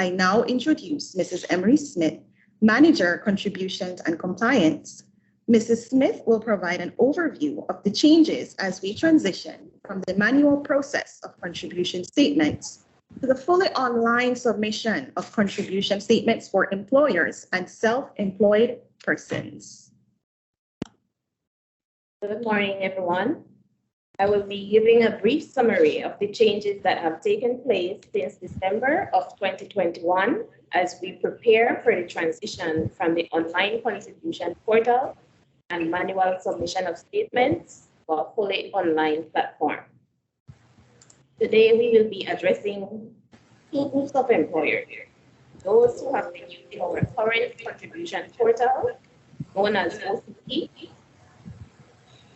I now introduce Mrs. Emery Smith, Manager, Contributions and Compliance. Mrs. Smith will provide an overview of the changes as we transition from the manual process of contribution statements to the fully online submission of contribution statements for employers and self-employed persons. Good morning, everyone. I will be giving a brief summary of the changes that have taken place since December of 2021 as we prepare for the transition from the online contribution portal and manual submission of statements to a fully online platform. Today, we will be addressing two groups of employers: those who have been using our current contribution portal, known as OCP,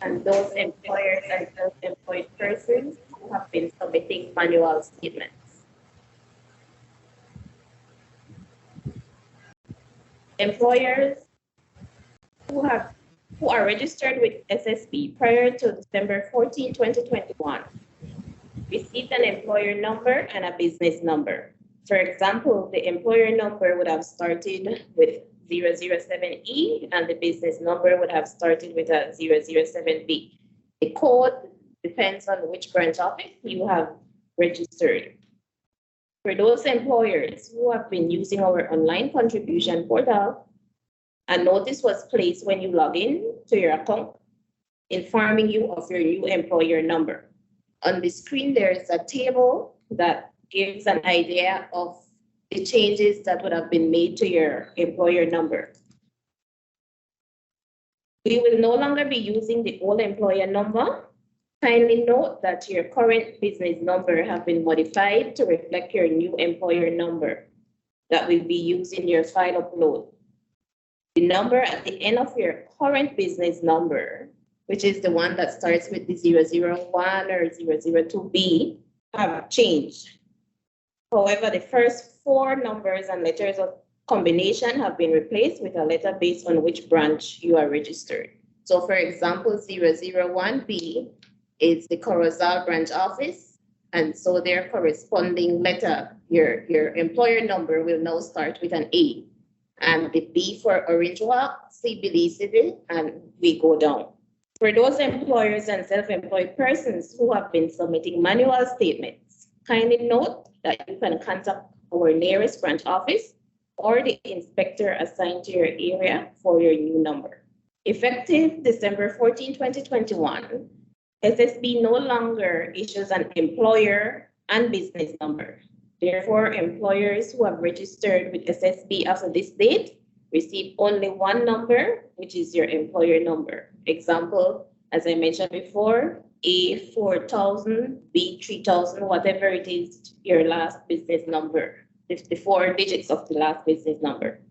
and those employers and self-employed persons who have been submitting manual statements. Employers who are registered with SSB prior to December 14, 2021 received an employer number and a business number. For example, the employer number would have started with 007E and the business number would have started with a 007B. The code depends on which branch office you have registered. For those employers who have been using our online contribution portal, a notice was placed when you log in to your account informing you of your new employer number. On the screen, there is a table that gives an idea of the changes that would have been made to your employer number. We will no longer be using the old employer number. Kindly note that your current business number have been modified to reflect your new employer number that will be used in your file upload. The number at the end of your current business number, which is the one that starts with the 001 or 002B, have changed. However, the first four numbers and letters of combination have been replaced with a letter based on which branch you are registered. So for example, 001B is the Corozal branch office, and so their corresponding letter, your employer number will now start with an A. And the B for Orange Walk, C Belize City, and we go down. For those employers and self-employed persons who have been submitting manual statements, kindly note that you can contact our nearest branch office or the inspector assigned to your area for your new number. Effective December 14, 2021, SSB no longer issues an employer and business number. Therefore, employers who have registered with SSB after this date receive only one number, which is your employer number. Example, as I mentioned before, A4000, B3000, whatever it is, your last business number, the 4 digits of the last business number.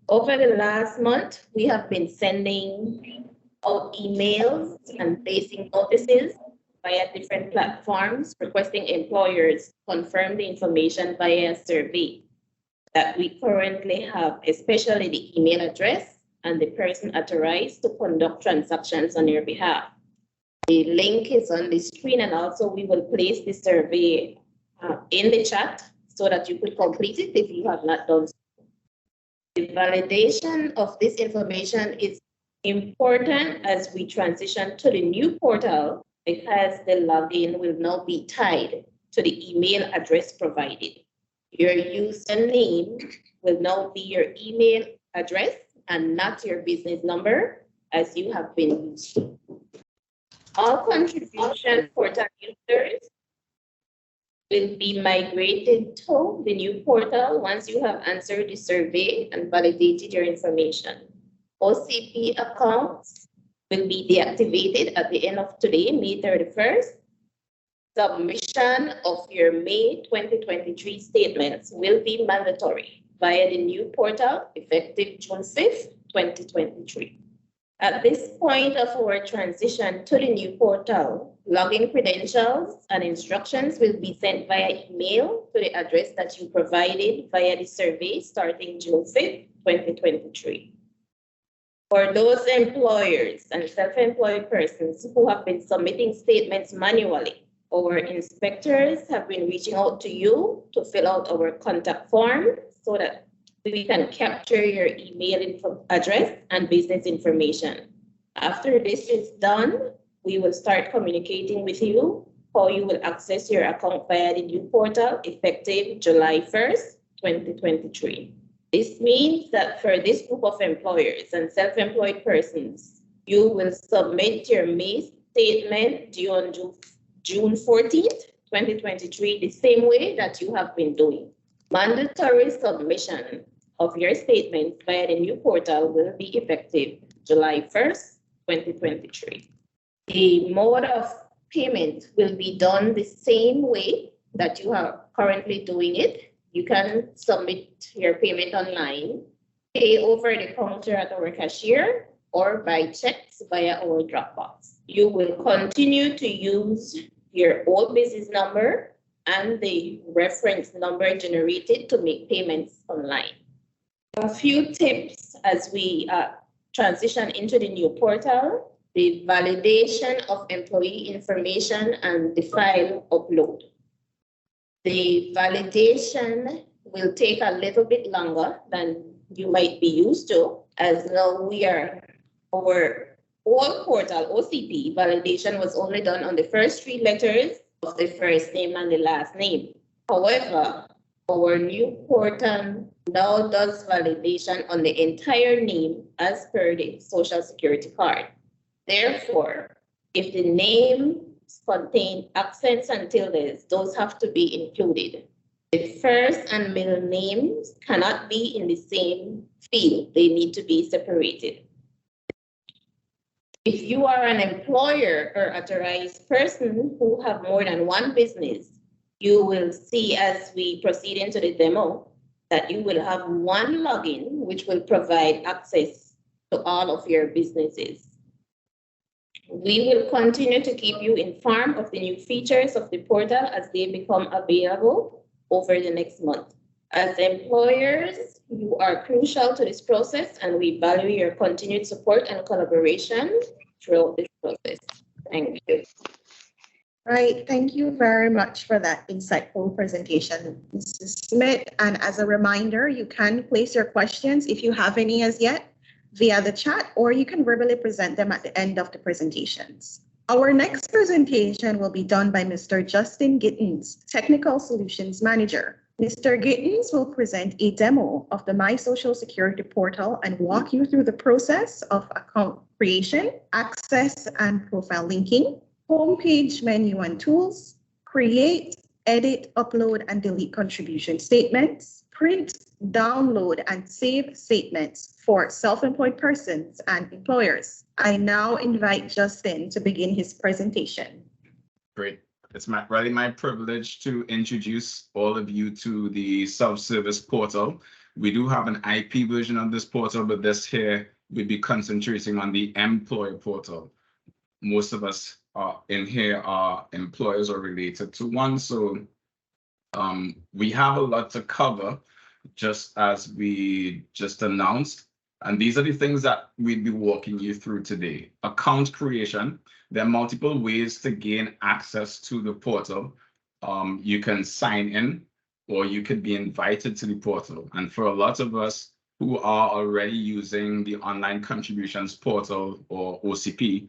Over the last month, we have been sending out emails and placing notices via different platforms requesting employers confirm the information via a survey that we currently have, especially the email address and the person authorized to conduct transactions on your behalf. The link is on the screen, and also we will place the survey in the chat so that you could complete it if you have not done so. The validation of this information is important as we transition to the new portal because the login will now be tied to the email address provided. Your username will now be your email address and not your business number as you have been used to. All contribution portal users will be migrated to the new portal once you have answered the survey and validated your information. OCP accounts will be deactivated at the end of today, May 31st. Submission of your May 2023 statements will be mandatory via the new portal effective June 5th, 2023. At this point of our transition to the new portal, login credentials and instructions will be sent via email to the address that you provided via the survey starting June 5th, 2023. For those employers and self-employed persons who have been submitting statements manually Our inspectors have been reaching out to you to fill out our contact form so that we can capture your email address and business information. After this is done, we will start communicating with you how you will access your account via the new portal effective July 1st, 2023. This means that for this group of employers and self-employed persons, you will submit your May statement due on June 14th, 2023, the same way that you have been doing. Mandatory submission of your statements via the new portal will be effective July 1st, 2023. The mode of payment will be done the same way that you are currently doing it. You can submit your payment online, pay over the counter at our cashier, or by checks via our Dropbox. You will continue to use your old business number and the reference number generated to make payments online. A few tips as we transition into the new portal: the validation of employee information and the file upload. The validation will take a little bit longer than you might be used to, as now our old portal, OCP, validation was only done on the first three letters of the first name and the last name. However, our new portal now does validation on the entire name as per the Social Security card. Therefore, if the names contain accents and tildes, those have to be included. The first and middle names cannot be in the same field. They need to be separated. If you are an employer or authorized person who have more than one business, you will see as we proceed into the demo that you will have one login which will provide access to all of your businesses. We will continue to keep you informed of the new features of the portal as they become available over the next month. As employers, you are crucial to this process, and we value your continued support and collaboration throughout this process. Thank you. Right, thank you very much for that insightful presentation, Mrs. Smith. And as a reminder, you can place your questions if you have any as yet via the chat, or you can verbally present them at the end of the presentations. Our next presentation will be done by Mr. Justin Gittens, Technical Solutions Manager. Mr. Gittens will present a demo of the My Social Security portal and walk you through the process of account creation, access and profile linking, homepage menu and tools, create, edit, upload, and delete contribution statements, print, download, and save statements for self-employed persons and employers. I now invite Justin to begin his presentation. Great. It's really my privilege to introduce all of you to the self-service portal. We do have an IP version of this portal, but this here we'll be concentrating on the employer portal. Most of us in here are employers or related to one, so we have a lot to cover, just as we just announced. And these are the things that we'll be walking you through today. Account creation. There are multiple ways to gain access to the portal. You can sign in, or you could be invited to the portal. And for a lot of us who are already using the online contributions portal, or OCP,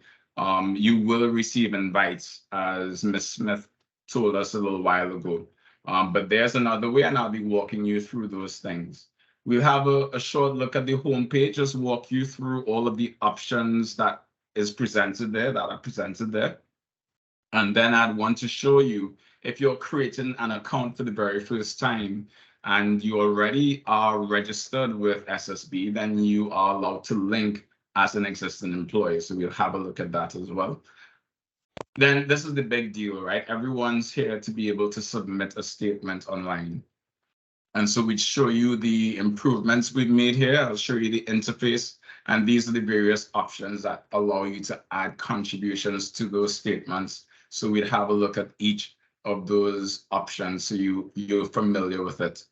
you will receive invites, as Ms. Smith told us a little while ago. But there's another way, and I'll be walking you through those things. We'll have a short look at the homepage, just walk you through all of the options that are presented there. And then I'd want to show you, if you're creating an account for the very first time and you already are registered with SSB, then you are allowed to link as an existing employee. So we'll have a look at that as well. Then this is the big deal, right? Everyone's here to be able to submit a statement online. And so we'd show you the improvements we've made here. I'll show you the interface. And these are the various options that allow you to add contributions to those statements. So we'd have a look at each of those options so you're familiar with it.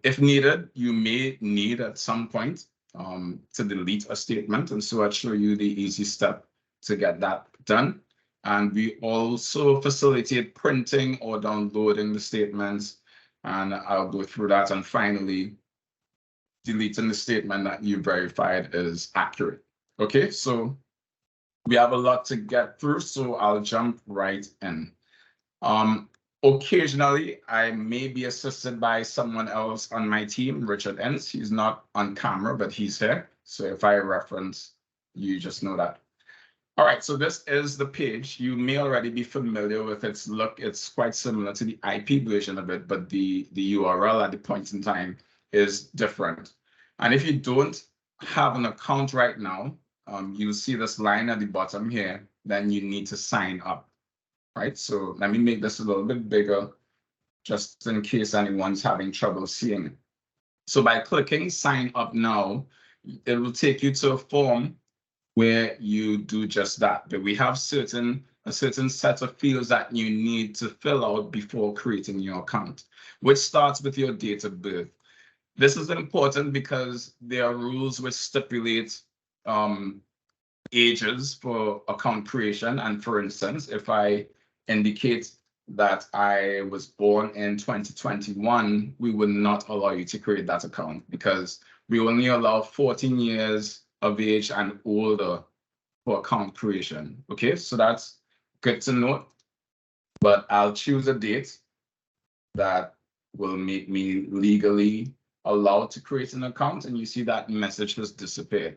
If needed, you may need at some point to delete a statement. And so I'd show you the easy step to get that done. And we also facilitate printing or downloading the statements. And I'll go through that. And finally, deleting the statement that you verified is accurate. Okay, so we have a lot to get through, so I'll jump right in. Occasionally, I may be assisted by someone else on my team, Richard Enns. He's not on camera, but he's here. So if I reference, you just know that. All right, so this is the page. You may already be familiar with its look. It's quite similar to the IP version of it, but the URL at the point in time is different. And if you don't have an account right now, you'll see this line at the bottom here, then you need to sign up, right? So let me make this a little bit bigger, just in case anyone's having trouble seeing it. So by clicking sign up now, it will take you to a form where you do just that. But we have a certain set of fields that you need to fill out before creating your account, which starts with your date of birth. This is important because there are rules which stipulate ages for account creation. And for instance, if I indicate that I was born in 2021, we would not allow you to create that account because we only allow 14 years of age and older for account creation. Okay, so that's good to note. But I'll choose a date that will make me legally allowed to create an account, and you see that message has disappeared.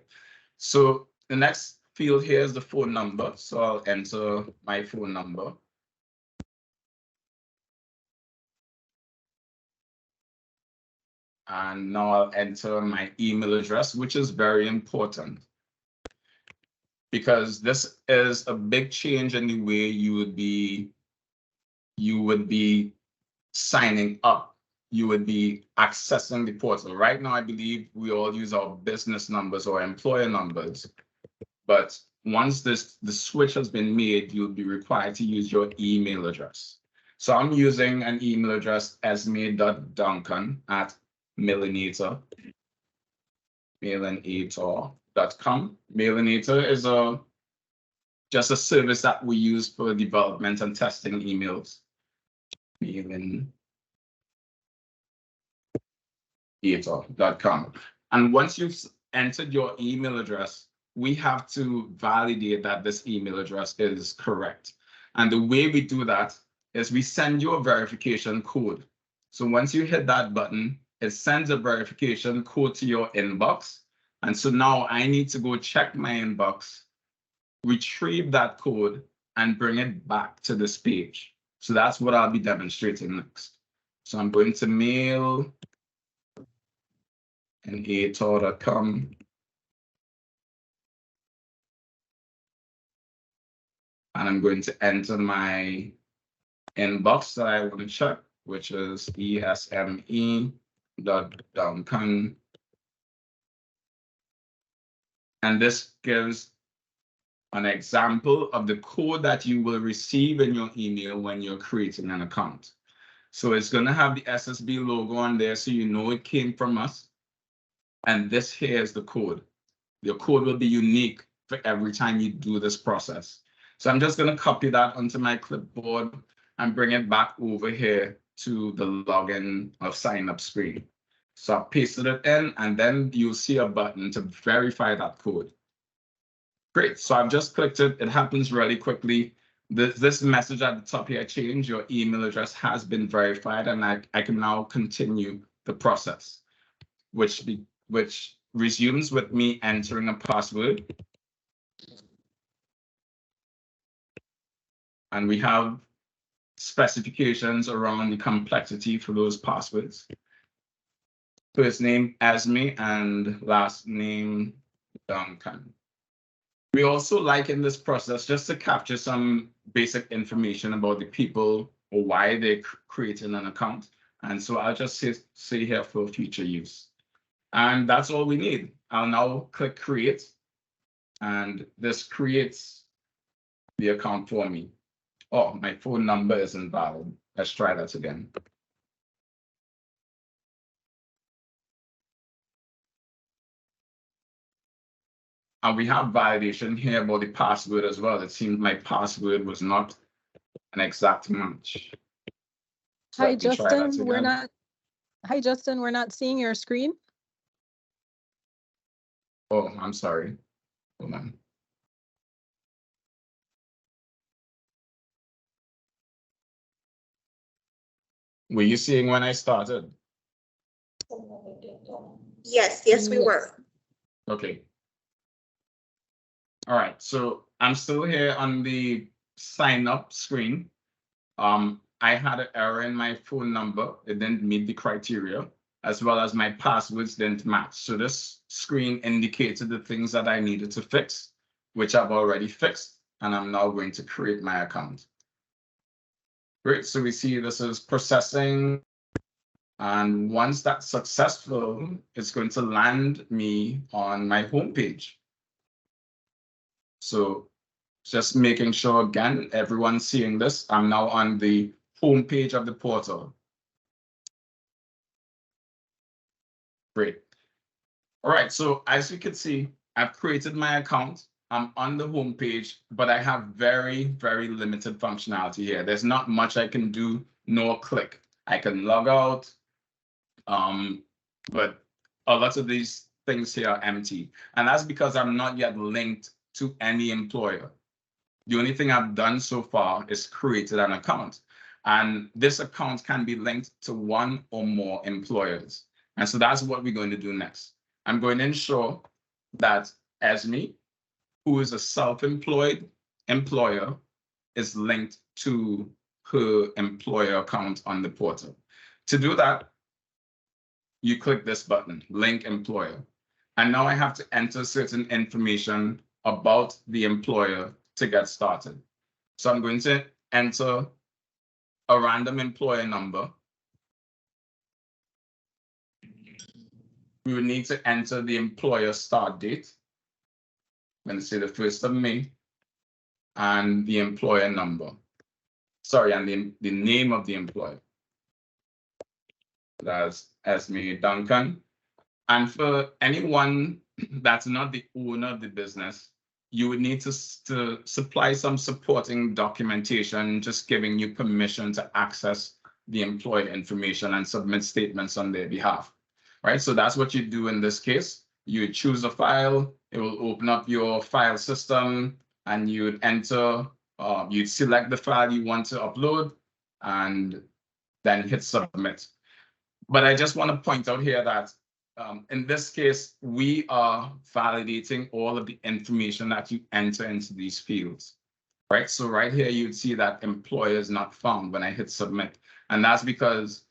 So the next field here is the phone number. So I'll enter my phone number. And now I'll enter my email address, which is very important because this is a big change in the way you would be signing up. You would be accessing the portal. Right now, I believe we all use our business numbers or employer numbers. But once the switch has been made, you'll be required to use your email address. So I'm using an email address esme.duncan@mailinator.com. Mailinator is just a service that we use for development and testing emails. Mailinator.com. And once you've entered your email address, we have to validate that this email address is correct. And the way we do that is we send you a verification code. So once you hit that button, it sends a verification code to your inbox. And so now I need to go check my inbox, retrieve that code, and bring it back to this page. So that's what I'll be demonstrating next. So I'm going to mailinator.com. And I'm going to enter my inbox that I want to check, which is esme.duncan. And this gives an example of the code that you will receive in your email when you're creating an account. So it's going to have the SSB logo on there so you know it came from us. And this here is the code. Your code will be unique for every time you do this process. So I'm just going to copy that onto my clipboard and bring it back over here to the login or sign up screen. So I pasted it in, and then you'll see a button to verify that code. Great, so I've just clicked it. It happens really quickly. This message at the top here changed. Your email address has been verified, and I can now continue the process, which resumes with me entering a password. And we have specifications around the complexity for those passwords. First name, Esme, and last name, Duncan. We also like in this process just to capture some basic information about the people or why they're creating an account. And so I'll just say here for future use. And that's all we need. I'll now click create, and this creates the account for me. Oh, my phone number is invalid. Let's try that again. And we have validation here about the password as well. It seems my password was not an exact match. So Hi, Justin. Hi, Justin. We're not seeing your screen. Oh, I'm sorry. Hold on. Were you seeing when I started? Yes, we were. Okay. All right, so I'm still here on the sign up screen. I had an error in my phone number. It didn't meet the criteria, as well as my passwords didn't match. So this screen indicated the things that I needed to fix, which I've already fixed, and I'm now going to create my account. Great, so we see this is processing. And once that's successful, it's going to land me on my homepage. So just making sure, again, everyone's seeing this. I'm now on the homepage of the portal. Great. All right, so as you can see, I've created my account. I'm on the homepage, but I have very, very limited functionality here. There's not much I can do, nor click. I can log out, but a lot of these things here are empty. And that's because I'm not yet linked to any employer. The only thing I've done so far is created an account. And this account can be linked to one or more employers. And so that's what we're going to do next. I'm going to ensure that Esme, who is a self-employed employer, is linked to her employer account on the portal. To do that, you click this button, Link Employer. And now I have to enter certain information about the employer to get started. So I'm going to enter a random employer number. We would need to enter the employer start date. I'm going to say the 1st of May, and the employer number. Sorry, and the name of the employer. That's Esme Duncan. And for anyone that's not the owner of the business, you would need to supply some supporting documentation, just giving you permission to access the employee information and submit statements on their behalf, right? So that's what you do in this case. You choose a file, it will open up your file system, and you'd enter, you'd select the file you want to upload, and then hit submit. But I just want to point out here that in this case, we are validating all of the information that you enter into these fields, right? So right here, you'd see that employer is not found when I hit submit. And that's because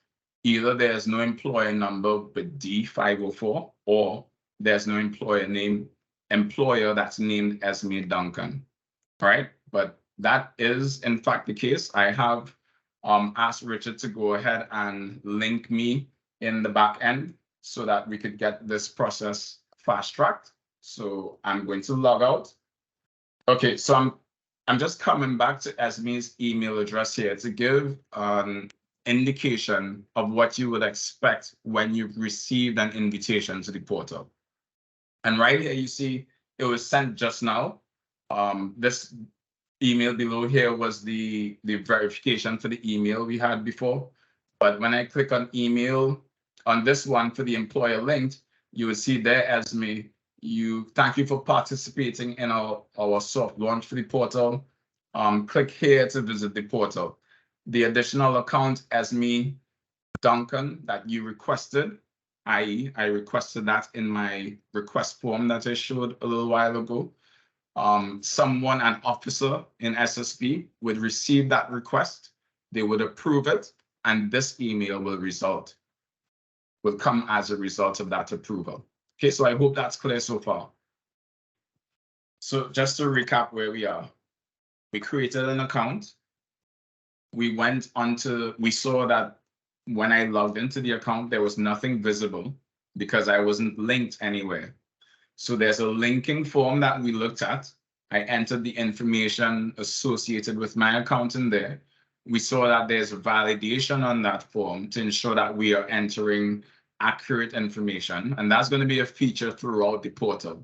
either there's no employer number with D504, or there's no employer that's named Esme Duncan, right? But that is in fact the case. I have asked Richard to go ahead and link me in the back end so that we could get this process fast-tracked. So I'm going to log out. Okay, so I'm just coming back to Esme's email address here to give an indication of what you would expect when you've received an invitation to the portal. And right here, you see it was sent just now. This email below here was the verification for the email we had before. But when I click on email, on this one for the employer linked, you will see there, Esme, thank you for participating in our soft launch for the portal. Click here to visit the portal. The additional account, Esme Duncan, that you requested, i.e., I requested that in my request form that I showed a little while ago. Someone, an officer in SSB, would receive that request, they would approve it, and this email will come as a result of that approval. Okay, so I hope that's clear so far. So just to recap where we are, we created an account. We saw that when I logged into the account, there was nothing visible because I wasn't linked anywhere. So there's a linking form that we looked at. I entered the information associated with my account in there. We saw that there's a validation on that form to ensure that we are entering accurate information. And that's going to be a feature throughout the portal.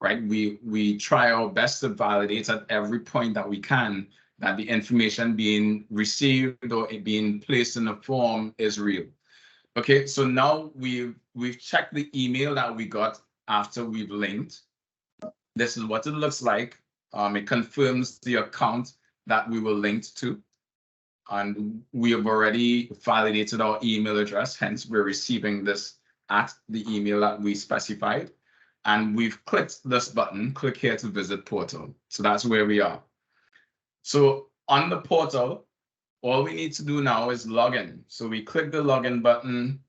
right? We try our best to validate at every point that we can that the information being received or it being placed in a form is real. Okay, so now we've checked the email that we got after we've linked. This is what it looks like. It confirms the account that we were linked to. And we have already validated our email address, hence we're receiving this at the email that we specified. And we've clicked this button, click here to visit portal. So that's where we are. So on the portal, all we need to do now is log in. So we click the login button.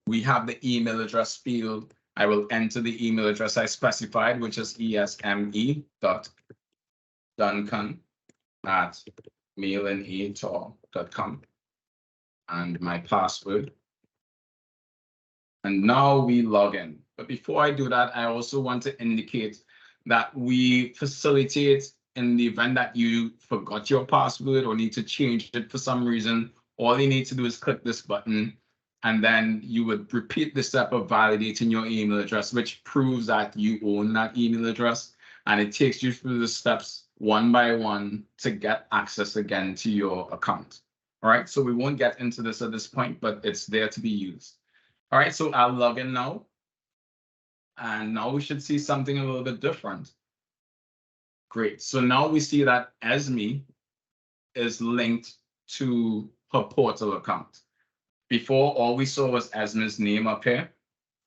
We have the email address field. I will enter the email address I specified, which is esme.duncan@mailandator.com and my password. And now we log in. But before I do that, I also want to indicate that we facilitate in the event that you forgot your password or need to change it for some reason. All you need to do is click this button, and then you would repeat the step of validating your email address, which proves that you own that email address. And it takes you through the steps one by one to get access again to your account. All right, so we won't get into this at this point, but it's there to be used. All right, so I'll log in now. And now we should see something a little bit different. Great, so now we see that Esme is linked to her portal account. Before, all we saw was Esme's name up here,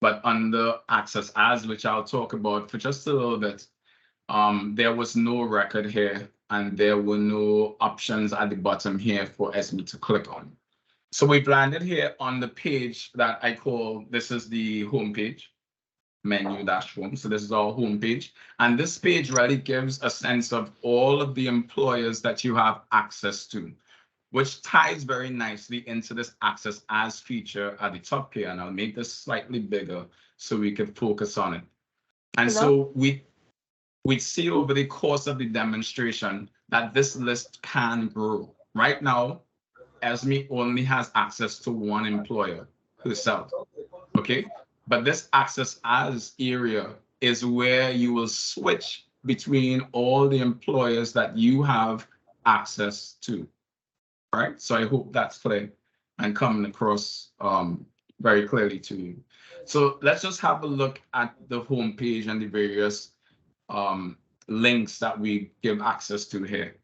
but under Access As, which I'll talk about for just a little bit, there was no record here and there were no options at the bottom here for Esme to click on. So we've landed here on the page that I call, this is the home page, menu-home. So this is our home page. And this page really gives a sense of all of the employers that you have access to, which ties very nicely into this Access As feature at the top here. And I'll make this slightly bigger so we can focus on it. And so we'd see over the course of the demonstration that this list can grow. Right now, Esme only has access to one employer, herself, okay? But this Access As area is where you will switch between all the employers that you have access to, right? So I hope that's clear and coming across very clearly to you. So let's just have a look at the home page and the various links that we give access to here.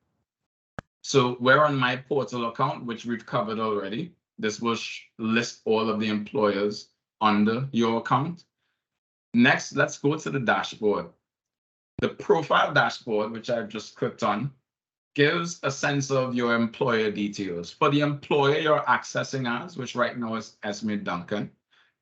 So we're on my portal account, which we've covered already. This will list all of the employers under your account. Next, let's go to the dashboard. The profile dashboard, which I've just clicked on, gives a sense of your employer details. For the employer you're accessing as, which right now is Esme Duncan,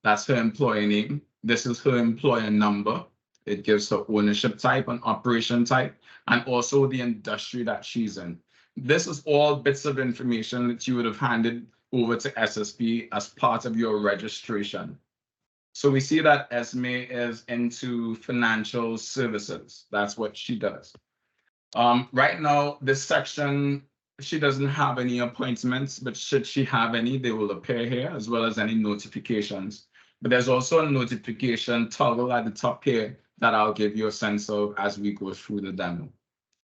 that's her employer name. This is her employer number. It gives her ownership type and operation type, and also the industry that she's in. This is all bits of information that you would have handed over to SSB as part of your registration. So we see that Esme is into financial services. That's what she does. Right now, this section, she doesn't have any appointments, but should she have any, they will appear here, as well as any notifications. But there's also a notification toggle at the top here that I'll give you a sense of as we go through the demo.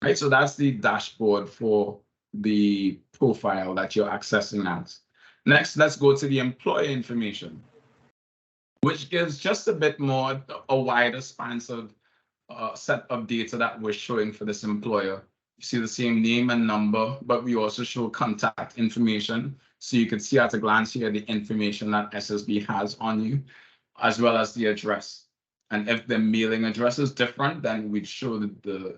Right, so that's the dashboard for the profile that you're accessing as. Next, let's go to the employer information, which gives just a bit more, a wider span of set of data that we're showing for this employer. You see the same name and number, but we also show contact information. So you can see at a glance here the information that SSB has on you, as well as the address. And if the mailing address is different, then we'd show the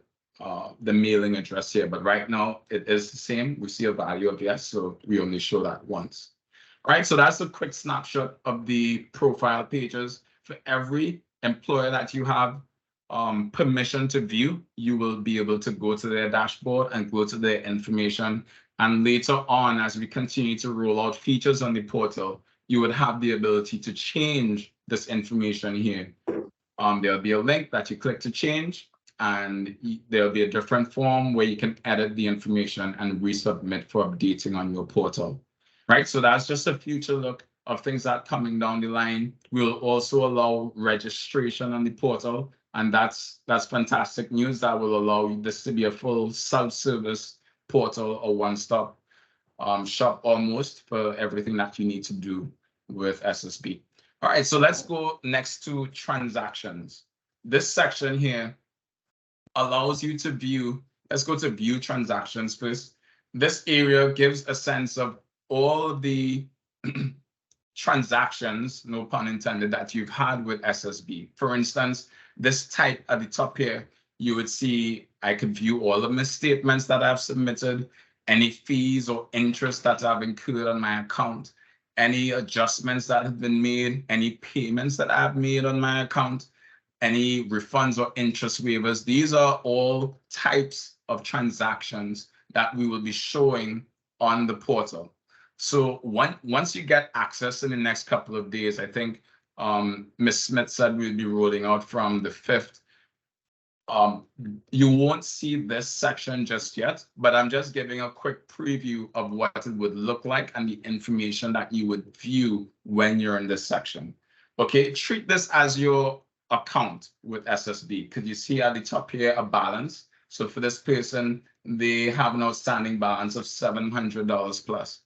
mailing address here. But right now it is the same. We see a value of yes, so we only show that once. All right, so that's a quick snapshot of the profile pages. For every employer that you have permission to view, you will be able to go to their dashboard and go to their information. And later on, as we continue to roll out features on the portal, you would have the ability to change this information here. There'll be a link that you click to change, and there'll be a different form where you can edit the information and resubmit for updating on your portal. Right, so that's just a future look of things that are coming down the line. We'll also allow registration on the portal. And that's fantastic news. That will allow this to be a full self-service portal or one-stop shop almost for everything that you need to do with SSB. All right, so let's go next to transactions. This section here allows you to view, let's go to view transactions first. This area gives a sense of all the transactions, no pun intended, that you've had with SSB. For instance, this type at the top here, you would see I could view all of my statements that I've submitted, any fees or interest that I've incurred on my account, any adjustments that have been made, any payments that I've made on my account, any refunds or interest waivers. These are all types of transactions that we will be showing on the portal. So once you get access in the next couple of days, I think Ms. Smith said we'll be rolling out from the 5th. You won't see this section just yet, but I'm just giving a quick preview of what it would look like and the information that you would view when you're in this section. Okay, treat this as your account with SSB. Could you see at the top here a balance? So for this person, they have an outstanding balance of $700 plus.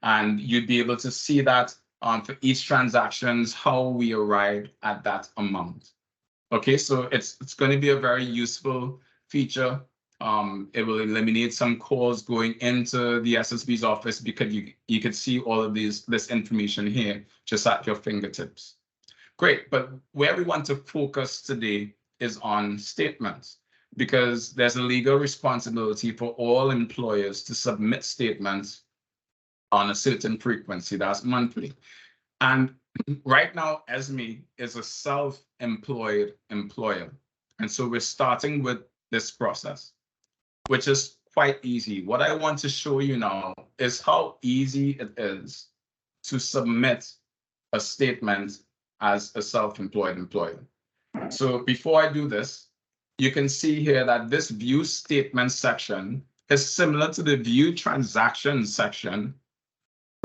And you'd be able to see that for each transactions, how we arrived at that amount. Okay, so it's going to be a very useful feature. It will eliminate some calls going into the SSB's office because you could see all of this information here just at your fingertips. Great, but where we want to focus today is on statements, because there's a legal responsibility for all employers to submit statements on a certain frequency, that's monthly. And right now, ESME is a self-employed employer. And so we're starting with this process, which is quite easy. What I want to show you now is how easy it is to submit a statement as a self-employed employer. So before I do this, you can see here that this view statement section is similar to the view transactions section,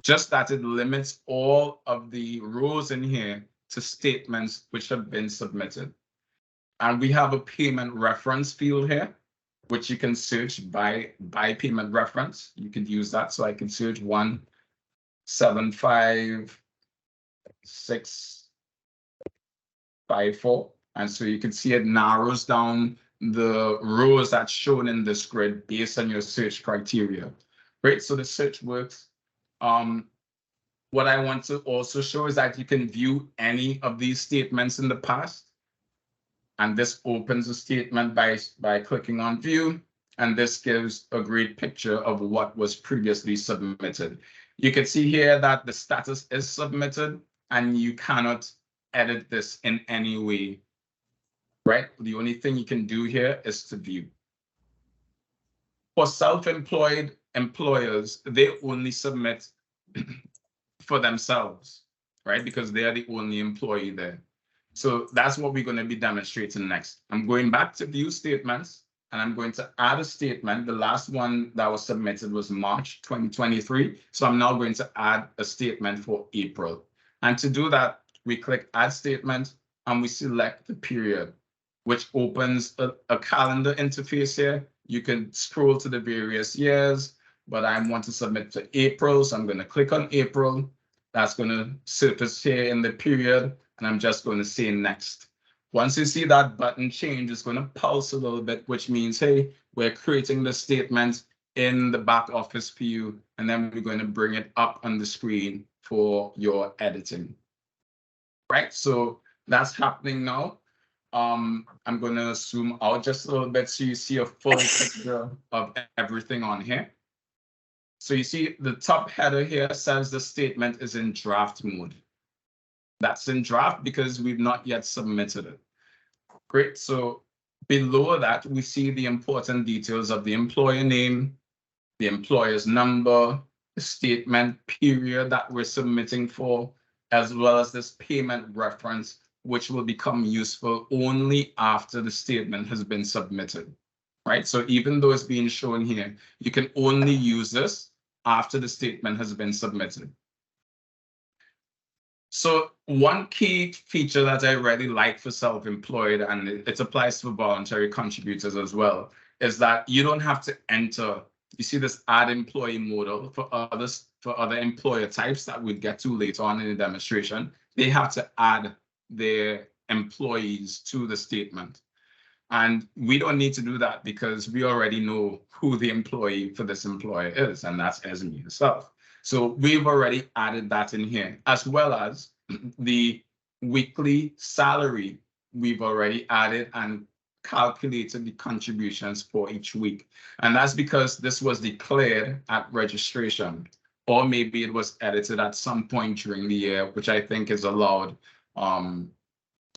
just that it limits all of the rows in here to statements which have been submitted. And we have a payment reference field here, which you can search by payment reference. You could use that. So I can search 175654. And so you can see it narrows down the rows that's shown in this grid based on your search criteria. Great, so the search works. What I want to also show is that you can view any of these statements in the past. And this opens a statement by clicking on view. And this gives a great picture of what was previously submitted. You can see here that the status is submitted and you cannot edit this in any way, right? The only thing you can do here is to view. For self-employed employers, they only submit for themselves, right? Because they are the only employee there. So that's what we're going to be demonstrating next. I'm going back to view statements and I'm going to add a statement. The last one that was submitted was March 2023. So I'm now going to add a statement for April. And to do that, we click add statement and we select the period, which opens a calendar interface here. You can scroll to the various years, but I want to submit to April. So I'm going to click on April. That's going to surface here in the period. And I'm just going to say next. Once you see that button change, it's going to pulse a little bit, which means, hey, we're creating the statement in the back office for you. And then we're going to bring it up on the screen for your editing. Right, so that's happening now. I'm going to zoom out just a little bit so you see a full picture of everything on here. So you see the top header here says the statement is in draft mode. That's in draft because we've not yet submitted it. Great, so below that, we see the important details of the employer name, the employer's number, the statement period that we're submitting for, as well as this payment reference, which will become useful only after the statement has been submitted, right? So even though it's being shown here, you can only use this after the statement has been submitted. So one key feature that I really like for self-employed, and it applies to voluntary contributors as well, is that you don't have to enter. You see this add employee modal for other employer types that we'll get to later on in the demonstration. They have to add their employees to the statement. And we don't need to do that because we already know who the employee for this employer is, and that's Esme herself. So we've already added that in here, as well as the weekly salary. We've already added and calculated the contributions for each week. And that's because this was declared at registration, or maybe it was edited at some point during the year, which I think is allowed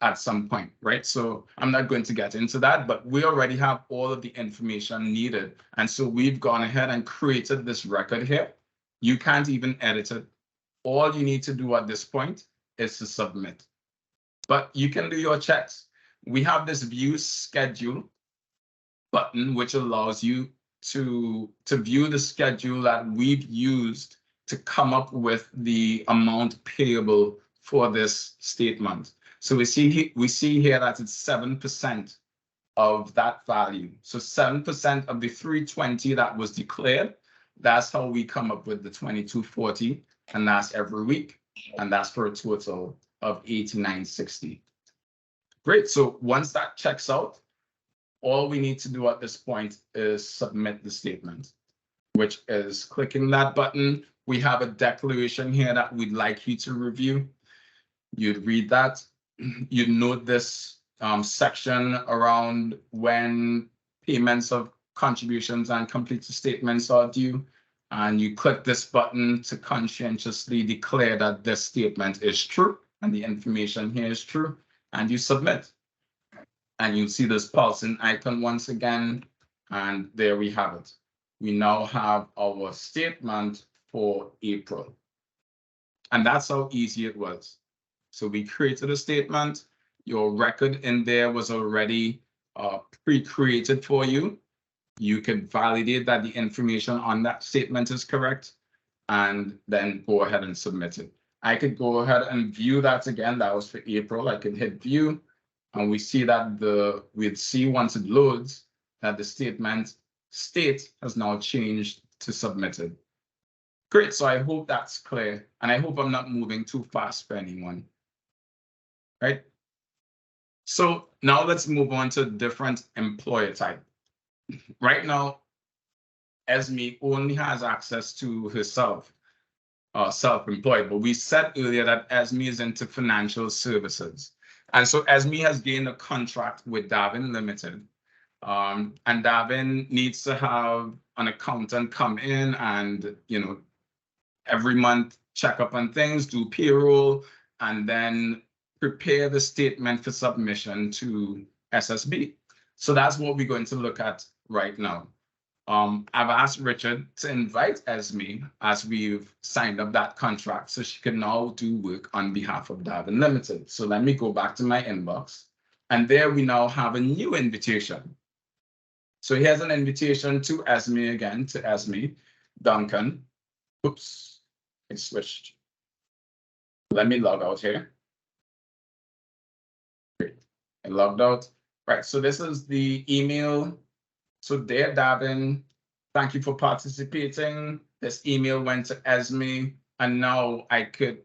at some point, right? So I'm not going to get into that, but we already have all of the information needed. And so we've gone ahead and created this record here. You can't even edit it. All you need to do at this point is to submit. But you can do your checks. We have this view schedule button, which allows you to view the schedule that we've used to come up with the amount payable for this statement. So we see here that it's 7% of that value. So 7% of the 320 that was declared, that's how we come up with the 2240, and that's every week, and that's for a total of 8960. Great. So once that checks out, all we need to do at this point is submit the statement, which is clicking that button. We have a declaration here that we'd like you to review. You'd read that. You'd note this section around when payments of contributions and completed statements are due. And you click this button to conscientiously declare that this statement is true and the information here is true, and you submit. And you'll see this pulsing icon once again, and there we have it. We now have our statement for April. And that's how easy it was. So we created a statement. Your record in there was already pre-created for you. You can validate that the information on that statement is correct, and then go ahead and submit it. I could go ahead and view that again. That was for April. I could hit view, and we see that we'd see once it loads that the statement state has now changed to submitted. Great. So I hope that's clear, and I hope I'm not moving too fast for anyone. Right? So now let's move on to different employer type. Right now, Esme only has access to herself, self-employed, but we said earlier that Esme is into financial services. And so Esme has gained a contract with Davin Limited. And Davin needs to have an accountant come in and, every month check up on things, do payroll, and then prepare the statement for submission to SSB. So that's what we're going to look at right now. I've asked Richard to invite Esme as we've signed up that contract so she can now do work on behalf of Davin Limited. So let me go back to my inbox, and there we now have a new invitation. So here's an invitation to Esme again, to Esme Duncan. Oops, I switched. Let me log out here. Great, I logged out. Right, so this is the email. So dear Davin, thank you for participating. This email went to Esme, and now I could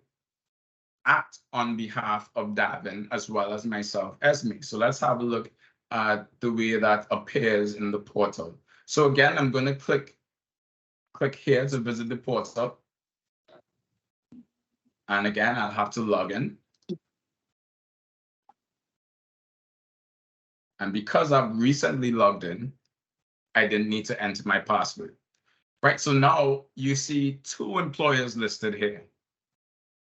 act on behalf of Davin as well as myself, Esme. So let's have a look at the way that appears in the portal. So again, I'm going to click here to visit the portal. And again, I'll have to log in. And because I've recently logged in, I didn't need to enter my password. Right, so now you see two employers listed here.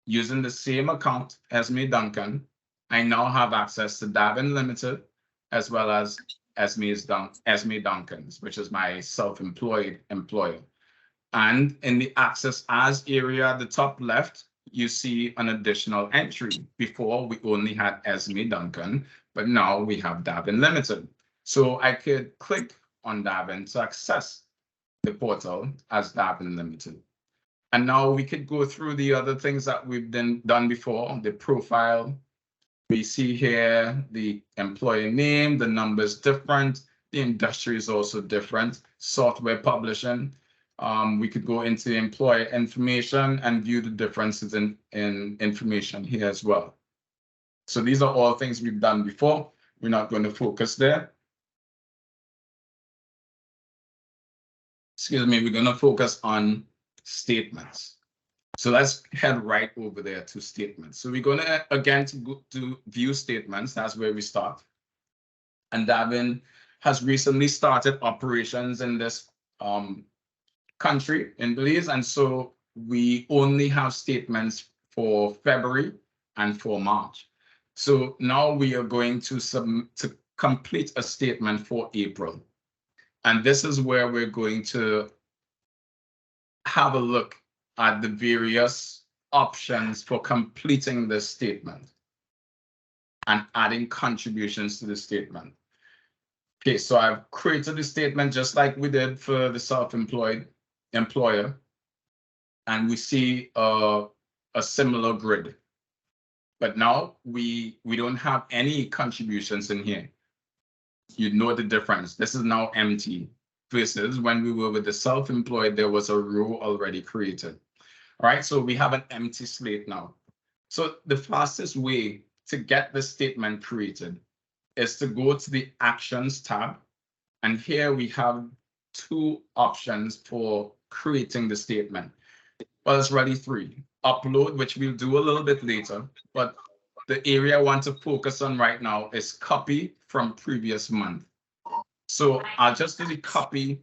Using the same account, Esme Duncan, I now have access to Davin Limited, as well as Esme Duncan's, which is my self-employed employer. And in the Access As area at the top left, you see an additional entry. Before, we only had Esme Duncan, but now we have Davin Limited. So I could click on Davin to access the portal as Davin Limited. And now we could go through the other things that we've done before, the profile. We see here the employer name, the number is different. The industry is also different. Software publishing. We could go into the employer information and view the differences in information here as well. So these are all things we've done before. We're not going to focus there. Excuse me, we're going to focus on statements. So let's head right over there to statements. So we're going to, again, to go to view statements. That's where we start. And Davin has recently started operations in this country, in Belize. And so we only have statements for February and for March. So now we are going to complete a statement for April. And this is where we're going to have a look at the various options for completing this statement and adding contributions to the statement. Okay, so I've created the statement just like we did for the self-employed employer, and we see a similar grid. But now we don't have any contributions in here. You know the difference. This is now empty versus when we were with the self-employed, there was a row already created. All right, so we have an empty slate now. So the fastest way to get the statement created is to go to the Actions tab. And here we have two options for creating the statement. Well, it's really three. Upload, which we'll do a little bit later, but the area I want to focus on right now is copy from previous month. So I'll just do the copy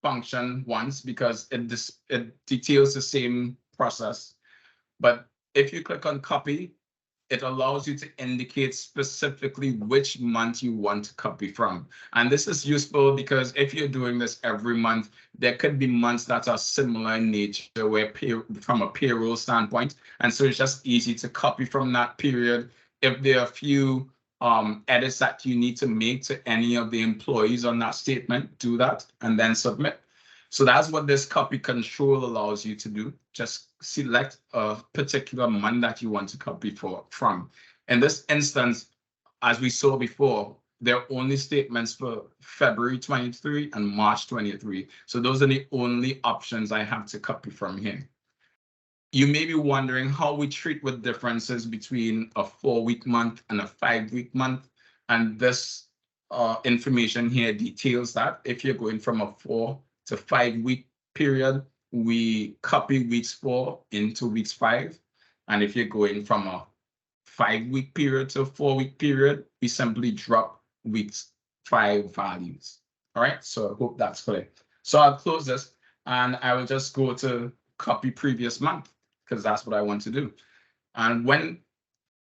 function once because it details the same process. But if you click on copy, it allows you to indicate specifically which month you want to copy from. And this is useful because if you're doing this every month, there could be months that are similar in nature where from a payroll standpoint. And so it's just easy to copy from that period. If there are a few edits that you need to make to any of the employees on that statement, do that and then submit. So that's what this copy control allows you to do. Just select a particular month that you want to copy from. In this instance, as we saw before, there are only statements for February 23 and March 23. So those are the only options I have to copy from here. You may be wondering how we treat with differences between a 4-week month and a 5-week month. And this information here details that. If you're going from a 4 to 5-week period, we copy weeks 4 into weeks 5. And if you're going from a 5-week period to a 4-week period, we simply drop weeks 5 values. All right, so I hope that's clear. So I'll close this and I will just go to copy previous month because that's what I want to do. And when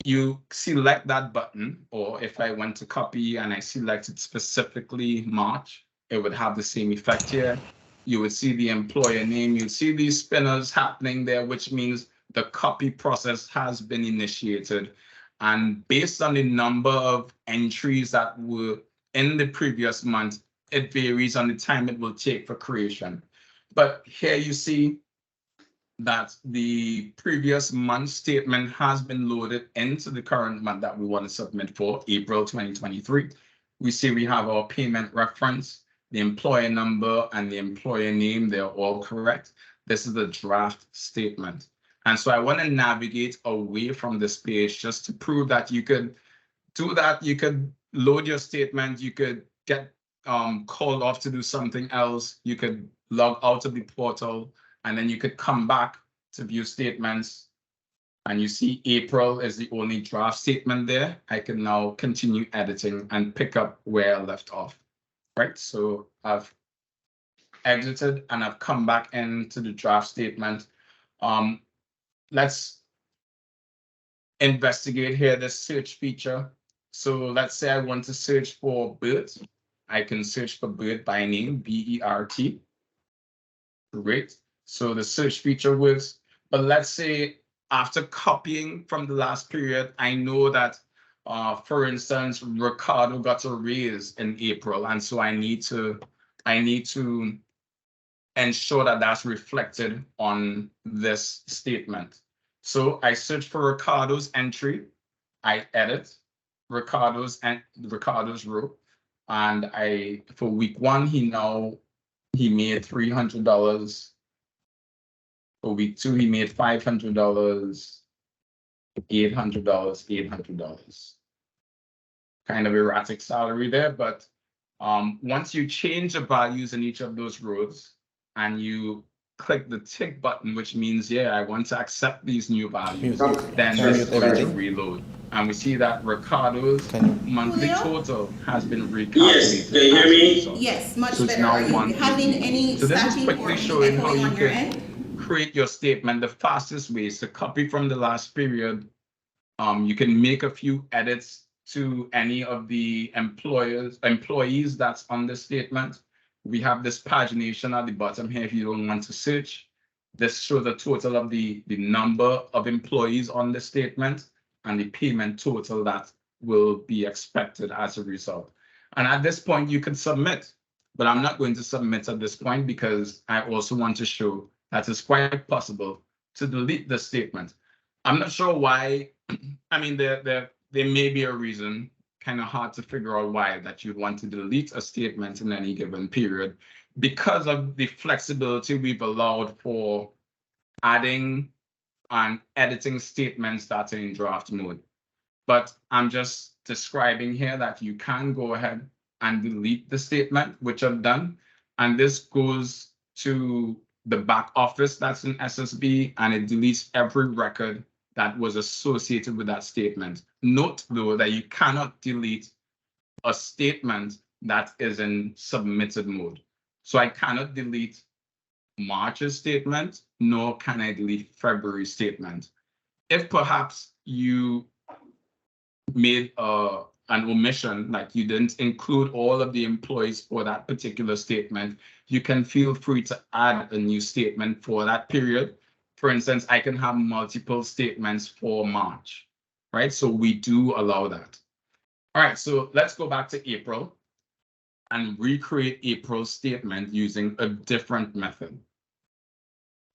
you select that button, or if I went to copy and I selected specifically March, it would have the same effect here. You would see the employer name, you'd see these spinners happening there, which means the copy process has been initiated. And based on the number of entries that were in the previous month, it varies on the time it will take for creation. But here you see that the previous month statement has been loaded into the current month that we want to submit for, April 2023. We see we have our payment reference, the employer number, and the employer name. They're all correct. This is the draft statement. And so I want to navigate away from this page just to prove that you could do that. You could load your statement. You could get called off to do something else. You could log out of the portal, and then you could come back to view statements. And you see April is the only draft statement there. I can now continue editing and pick up where I left off. Right, so I've exited and I've come back into the draft statement. Let's investigate here the search feature. So let's say I want to search for Bert. I can search for Bert by name, B-E-R-T. Great. So the search feature works. But let's say after copying from the last period, I know that, for instance, Ricardo got a raise in April, and so I need to ensure that that's reflected on this statement. So I search for Ricardo's entry, I edit Ricardo's row, and for week 1 he made $300. For week 2 he made $500, $800, $800. Kind of erratic salary there, but once you change the values in each of those rows and you click the tick button, which means, yeah, I want to accept these new values, then this is going to reload. And we see that Ricardo's monthly total has been recalculated. Yes, can you hear me? Yes, much So it's better. now Are you 150. having any So this is static or quickly any showing how echoing you on your could end? create your statement. The fastest way is to copy from the last period. You can make a few edits to any of the employees that's on the statement. We have this pagination at the bottom here if you don't want to search. This shows the total of the number of employees on the statement and the payment total that will be expected as a result. And at this point, you can submit, but I'm not going to submit at this point because I also want to show that it's quite possible to delete the statement. I'm not sure why. I mean, there may be a reason, kind of hard to figure out why, that you'd want to delete a statement in any given period because of the flexibility we've allowed for adding and editing statements that are in draft mode. But I'm just describing here that you can go ahead and delete the statement, which I've done. And this goes to the back office that's in SSB, and it deletes every record that was associated with that statement. Note, though, that you cannot delete a statement that is in submitted mode. So I cannot delete March's statement, nor can I delete February's statement. If perhaps you made an omission, like you didn't include all of the employees for that particular statement, you can feel free to add a new statement for that period. For instance, I can have multiple statements for March, right? So we do allow that. All right, so let's go back to April and recreate April's statement using a different method.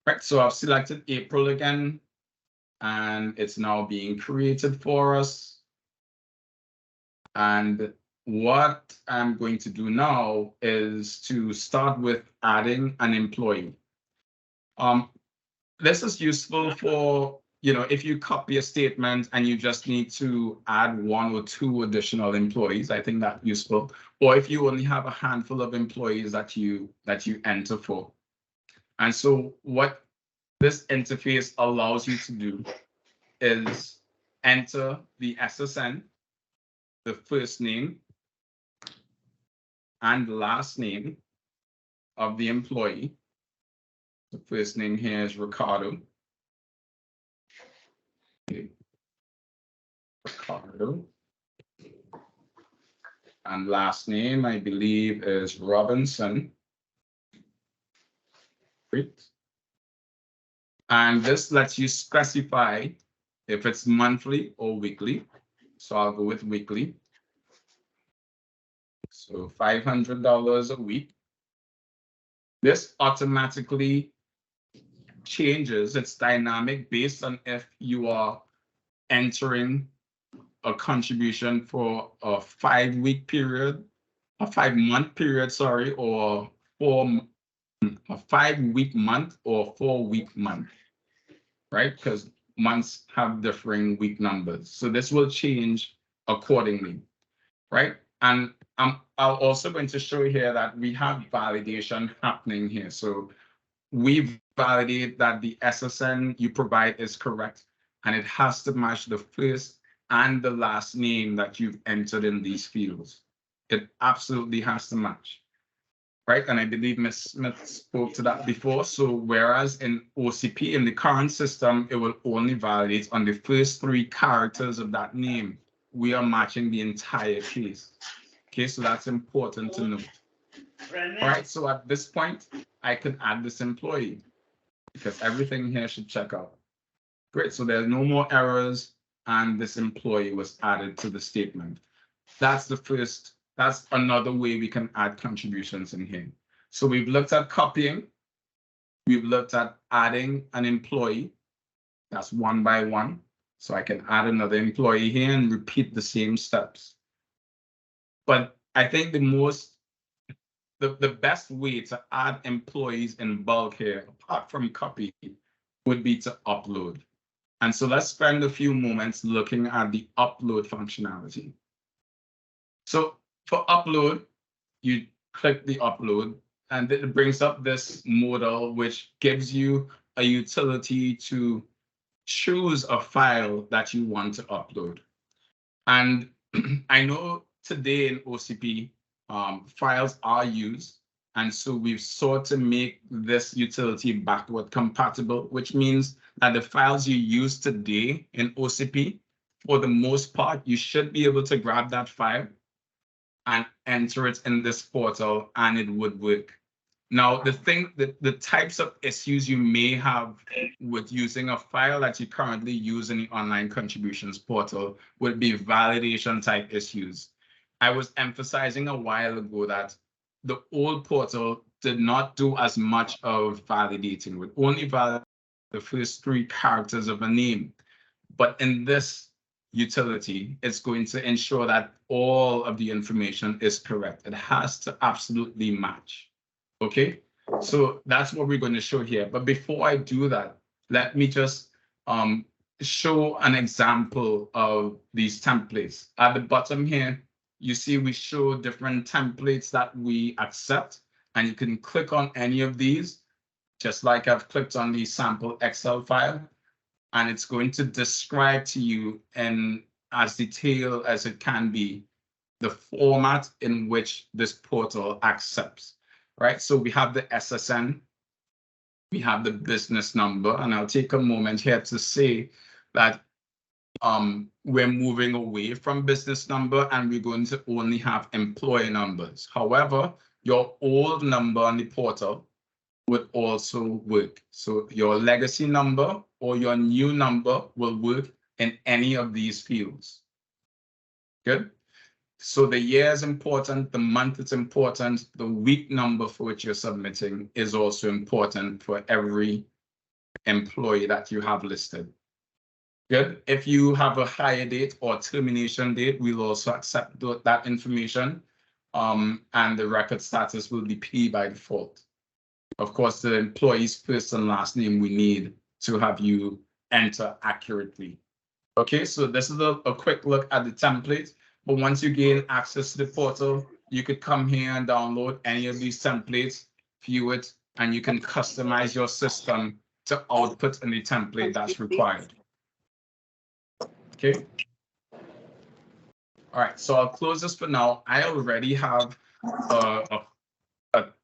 Right, so I've selected April again, and it's now being created for us. And what I'm going to do now is to start with adding an employee. This is useful for, if you copy a statement and you just need to add 1 or 2 additional employees, I think that's useful. Or if you only have a handful of employees that you enter for. And so what this interface allows you to do is enter the SSN, the first name and last name of the employee. The first name here is Ricardo. Okay. Ricardo. And last name, I believe, is Robinson. Great. And this lets you specify if it's monthly or weekly. So I'll go with weekly. So $500 a week. This automatically changes, it's dynamic based on if you are entering a contribution for a 5-week period, a 5-month period, sorry, or a 5-week month or 4-week month, right? Because months have differing week numbers. So this will change accordingly, right? And I'm also going to show here that we have validation happening here. So we validate that the SSN you provide is correct, and it has to match the first and the last name that you've entered in these fields. It absolutely has to match, right? And I believe Ms. Smith spoke to that before. So whereas in OCP, in the current system, it will only validate on the first 3 characters of that name, we are matching the entire case. Okay, so that's important to note. All right, so at this point, I can add this employee because everything here should check out. Great, so there's no more errors, and this employee was added to the statement. That's another way we can add contributions in here. So we've looked at copying, We've looked at adding an employee. That's one by one. So I can add another employee here and repeat the same steps. But I think the best way to add employees in bulk here, apart from copy, would be to upload. And so let's spend a few moments looking at the upload functionality. So for upload, you click the upload, and it brings up this modal, which gives you a utility to choose a file that you want to upload. And I know today in OCP, files are used. And so we've sought to make this utility backward compatible, which means that the files you use today in OCP, for the most part, you should be able to grab that file and enter it in this portal and it would work. Now, the types of issues you may have with using a file that you currently use in the online contributions portal would be validation type issues. I was emphasizing a while ago that the old portal did not do as much of validating, would only validate the first 3 characters of a name. But in this utility, it's going to ensure that all of the information is correct. It has to absolutely match. Okay, so that's what we're going to show here. But before I do that, let me just show an example of these templates. At the bottom here, you see we show different templates that we accept, and you can click on any of these, just like I've clicked on the sample Excel file, and it's going to describe to you in as detailed as it can be the format in which this portal accepts. Right, so we have the SSN, we have the business number, and I'll take a moment here to say that we're moving away from business number and we're going to only have employee numbers. However, your old number on the portal would also work. So your legacy number or your new number will work in any of these fields. Good. So the year is important, the month is important, the week number for which you're submitting is also important for every employee that you have listed. Good. If you have a hire date or termination date, we'll also accept that information, and the record status will be P by default. Of course, the employee's first and last name we need to have you enter accurately. Okay, so this is a quick look at the template. But once you gain access to the portal, you could come here and download any of these templates, view it, and you can customize your system to output in the template that's required. Okay. All right, so I'll close this for now. I already have a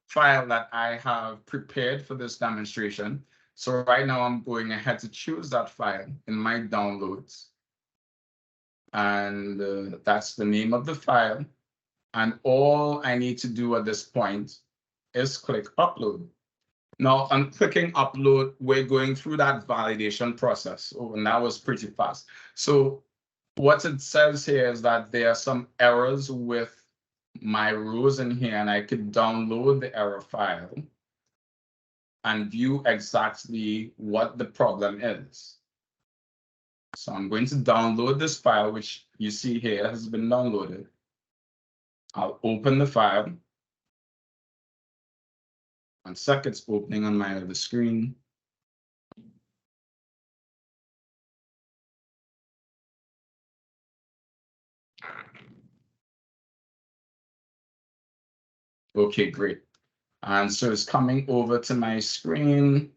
file that I have prepared for this demonstration. So right now I'm going ahead to choose that file in my downloads. And that's the name of the file. And all I need to do at this point is click upload. Now, on clicking upload, we're going through that validation process. Oh, and that was pretty fast. So what it says here is that there are some errors with my rows in here, and I could download the error file and view exactly what the problem is. So I'm going to download this file, which you see here has been downloaded. I'll open the file. 1 second, it's opening on my other screen. Okay, great. And so it's coming over to my screen.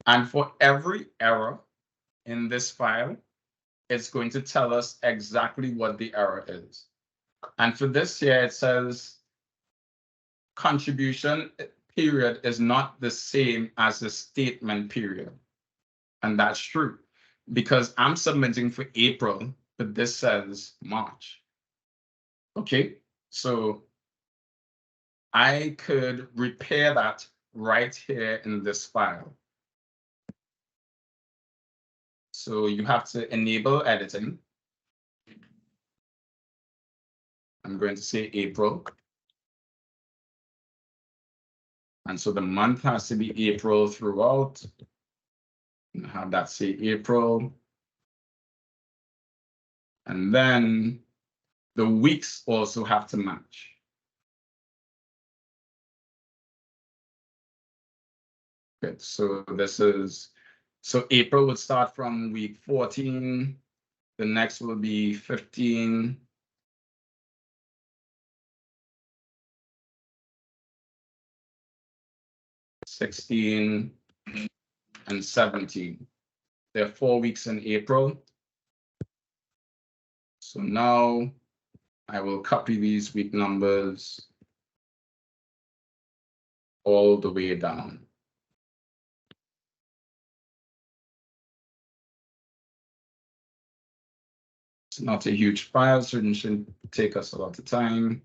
And for every error in this file, it's going to tell us exactly what the error is. And for this here, it says contribution period is not the same as the statement period. And that's true because I'm submitting for April, but this says March. Okay, so I could repair that right here in this file. So you have to enable editing. I'm going to say April. And so the month has to be April throughout. And have that say April. And then the weeks also have to match. Good, so this is, so April would start from week 14. The next will be 15. '16 and 17. There are 4 weeks in April. So now I will copy these week numbers all the way down. It's not a huge file, so it shouldn't take us a lot of time.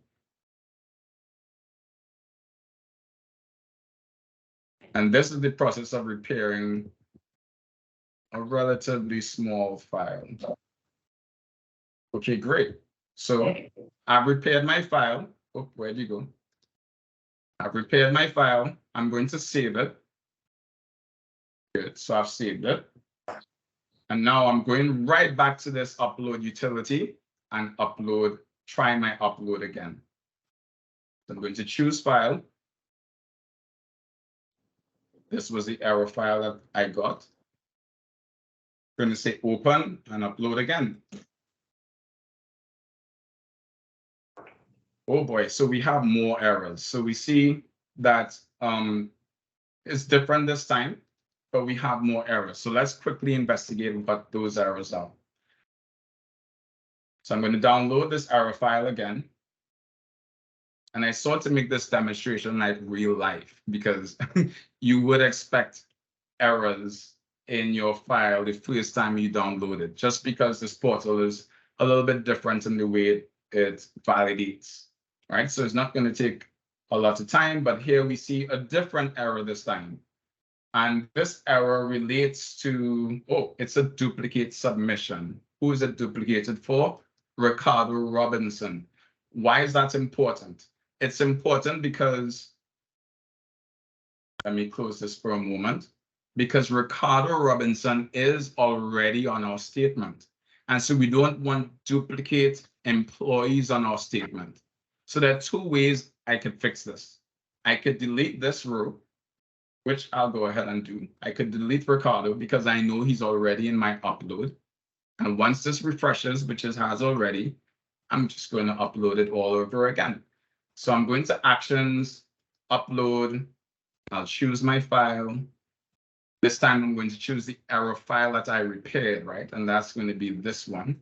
And this is the process of repairing a relatively small file. Okay, great. So I've repaired my file. Oh, where'd you go? I've repaired my file. I'm going to save it. Good, so I've saved it. And now I'm going right back to this upload utility and try my upload again. So I'm going to choose file. This was the error file that I got. I'm going to say open and upload again. Oh boy, so we have more errors. So we see that it's different this time, but we have more errors. So let's quickly investigate what those errors are. So I'm going to download this error file again. And I sought to make this demonstration like real life, because you would expect errors in your file the first time you download it, just because this portal is a little bit different in the way it validates, right? So it's not going to take a lot of time, but here we see a different error this time. And this error relates to, oh, it's a duplicate submission. Who is it duplicated for? Ricardo Robinson. Why is that important? It's important because, let me close this for a moment, because Ricardo Robinson is already on our statement. And so we don't want duplicate employees on our statement. So there are 2 ways I could fix this. I could delete this row, which I'll go ahead and do. I could delete Ricardo because I know he's already in my upload. And once this refreshes, which it has already, I'm just going to upload it all over again. So I'm going to Actions, Upload. I'll choose my file. This time I'm going to choose the error file that I repaired, right? And that's going to be this one.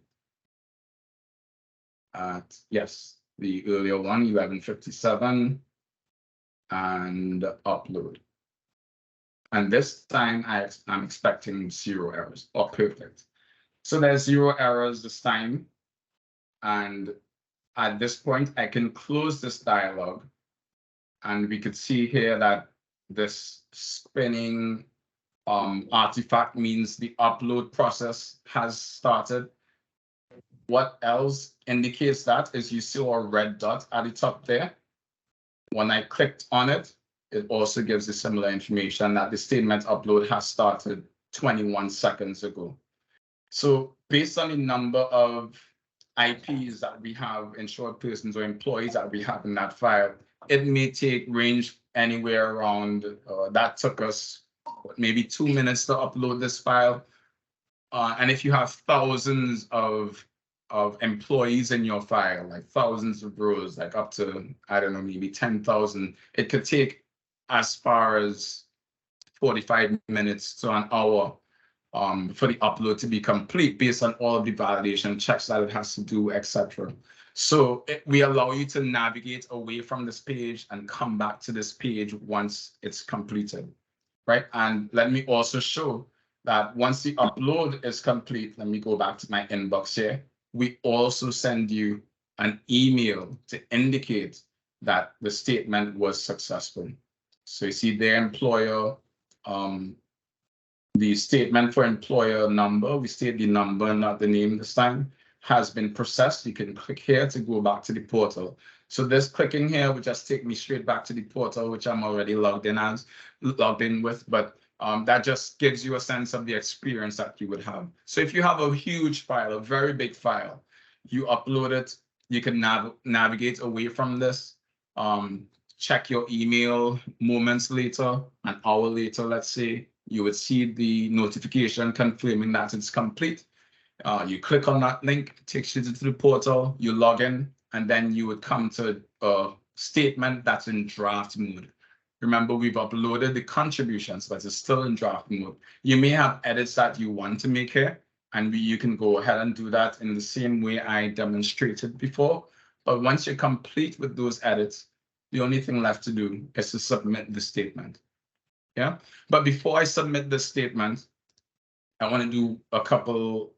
Yes, the earlier one, 1157, and upload. And this time I'm expecting 0 errors. Oh, perfect. So there's 0 errors this time. And at this point, I can close this dialog. And we could see here that this spinning artifact means the upload process has started. What else indicates that is you see a red dot at the top there. When I clicked on it, it also gives the similar information that the statement upload has started 21 seconds ago. So based on the number of IPs that we have, insured persons or employees that we have in that file, it may range anywhere around, that took us maybe 2 minutes to upload this file. And if you have thousands of employees in your file, like thousands of rows, like up to, I don't know, maybe 10,000, it could take as far as 45 minutes to an hour for the upload to be complete based on all of the validation checks that it has to do, etc. So we allow you to navigate away from this page and come back to this page once it's completed, right? And let me also show that once the upload is complete, let me go back to my inbox here. We also send you an email to indicate that the statement was successful. So you see their employer, the statement for employer number, we state the number, not the name this time, has been processed. You can click here to go back to the portal. So this clicking here would just take me straight back to the portal, which I'm already logged in with, but that just gives you a sense of the experience that you would have. So if you have a huge file, a very big file, you upload it, you can navigate away from this, check your email moments later, an hour later, let's say, you would see the notification confirming that it's complete. You click on that link, it takes you to the portal, you log in, and then you would come to a statement that's in draft mode. Remember, we've uploaded the contributions, but it's still in draft mode. You may have edits that you want to make here, and you can go ahead and do that in the same way I demonstrated before. But once you're complete with those edits, the only thing left to do is to submit the statement. Yeah, but before I submit the statement, I want to do a couple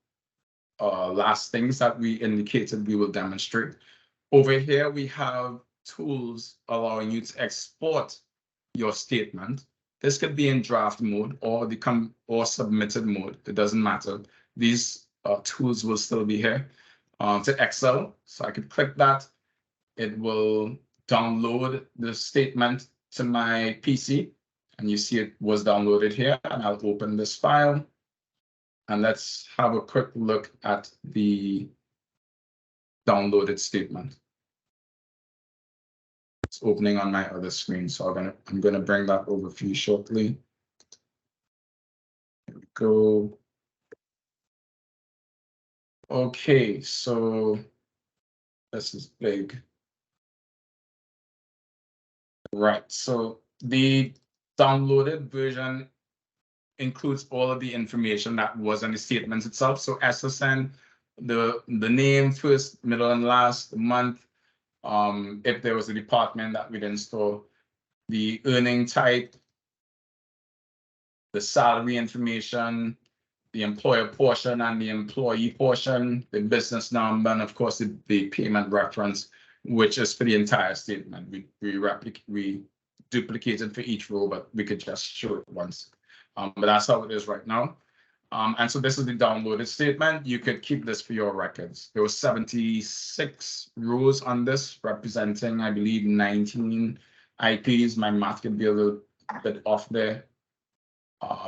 last things that we indicated we will demonstrate. Over here, we have tools allowing you to export your statement. This could be in draft mode or submitted mode. It doesn't matter. These tools will still be here. To Excel, so I could click that. It will download the statement to my PC, and you see it was downloaded here. And I'll open this file, and let's have a quick look at the downloaded statement. It's opening on my other screen, so I'm gonna bring that over for you shortly. Here we go. Okay, so this is big. Right, so the downloaded version includes all of the information that was in the statement itself. So SSN, the name, first, middle, and last, the month, if there was a department that we'd install, the earning type, the salary information, the employer portion and the employee portion, the business number, and of course the payment reference, which is for the entire statement. We duplicated for each row, but we could just show it once. But that's how it is right now. And so this is the downloaded statement. You could keep this for your records. There was 76 rows on this, representing, I believe, 19 IPs. My math could be a little bit off there.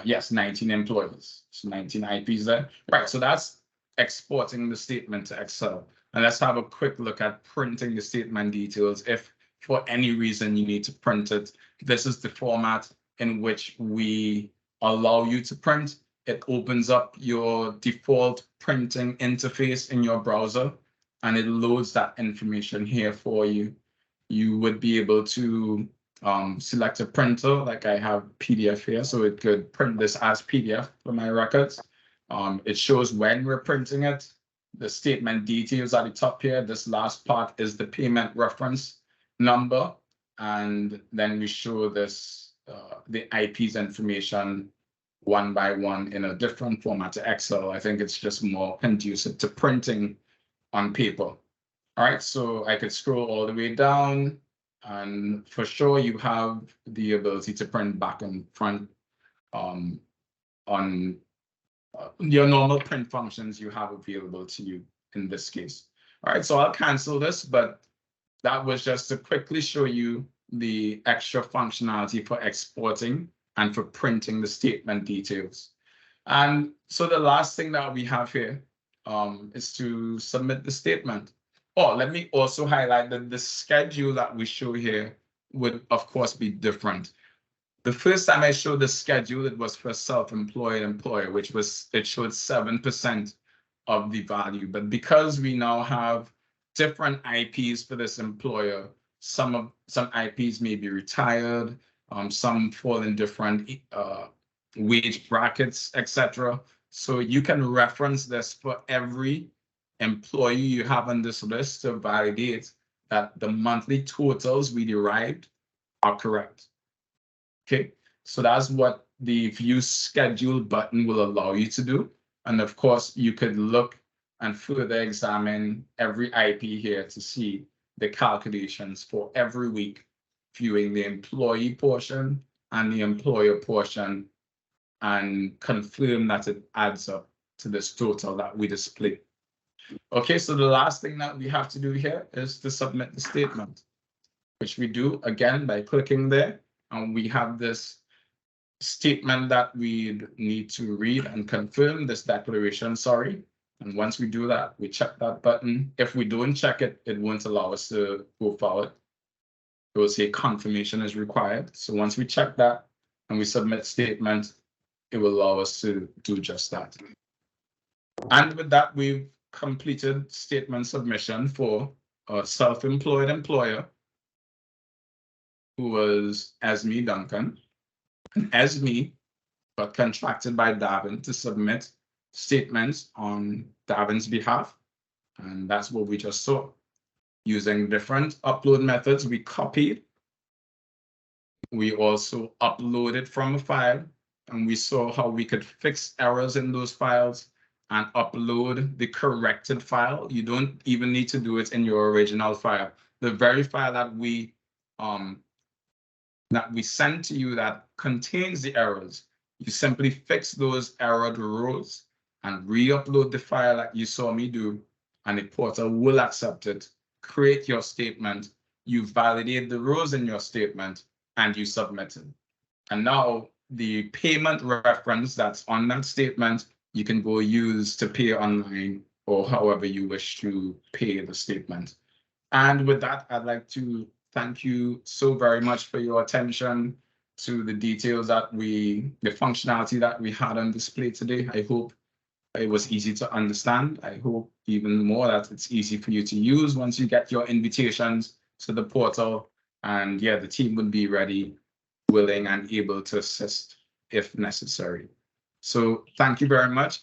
Yes, 19 employees. So 19 IPs there. Right, so that's exporting the statement to Excel. And let's have a quick look at printing the statement details. If for any reason you need to print it, this is the format in which we allow you to print. It opens up your default printing interface in your browser, and it loads that information here for you. You would be able to select a printer, like I have PDF here, so it could print this as PDF for my records. It shows when we're printing it. The statement details at the top here. This last part is the payment reference number, and then we show this the IP's information one by one in a different format to Excel. I think it's just more conducive to printing on paper. All right, so I could scroll all the way down, and for sure you have the ability to print back and front on your normal print functions you have available to you in this case. All right, so I'll cancel this, but that was just to quickly show you the extra functionality for exporting and for printing the statement details. And so the last thing that we have here is to submit the statement. Oh, let me also highlight that the schedule that we show here would, of course, be different. The first time I showed the schedule, it was for self-employed employer, which was, it showed 7% of the value. But because we now have different IPs for this employer, some IPs may be retired, some fall in different wage brackets, etc. So you can reference this for every employee you have on this list to validate that the monthly totals we derived are correct. Okay, so that's what the view schedule button will allow you to do. And of course, you could look and further examine every IP here to see the calculations for every week, viewing the employee portion and the employer portion, and confirm that it adds up to this total that we display. Okay, so the last thing that we have to do here is to submit the statement, which we do again by clicking there, and we have this statement that we need to read and confirm this declaration, sorry. And once we do that, we check that button. If we don't check it, it won't allow us to go forward. It will say confirmation is required. So once we check that and we submit statement, it will allow us to do just that. And with that, we've completed statement submission for a self-employed employer who was Esme Duncan. And Esme got contracted by Davin to submit statements on Davin's behalf. And that's what we just saw. Using different upload methods, we copied. We also uploaded from a file, and we saw how we could fix errors in those files and upload the corrected file. You don't even need to do it in your original file. The very file that we send to you that contains the errors, you simply fix those errored rows and re-upload the file that you saw me do, and the portal will accept it. Create your statement, you validate the rows in your statement, and you submit it. And now the payment reference that's on that statement, you can go use to pay online or however you wish to pay the statement. And with that, I'd like to thank you so very much for your attention to the details that the functionality that we had on display today. I hope it was easy to understand. I hope even more that it's easy for you to use once you get your invitations to the portal. And yeah, the team would be ready, willing, and able to assist if necessary. So thank you very much.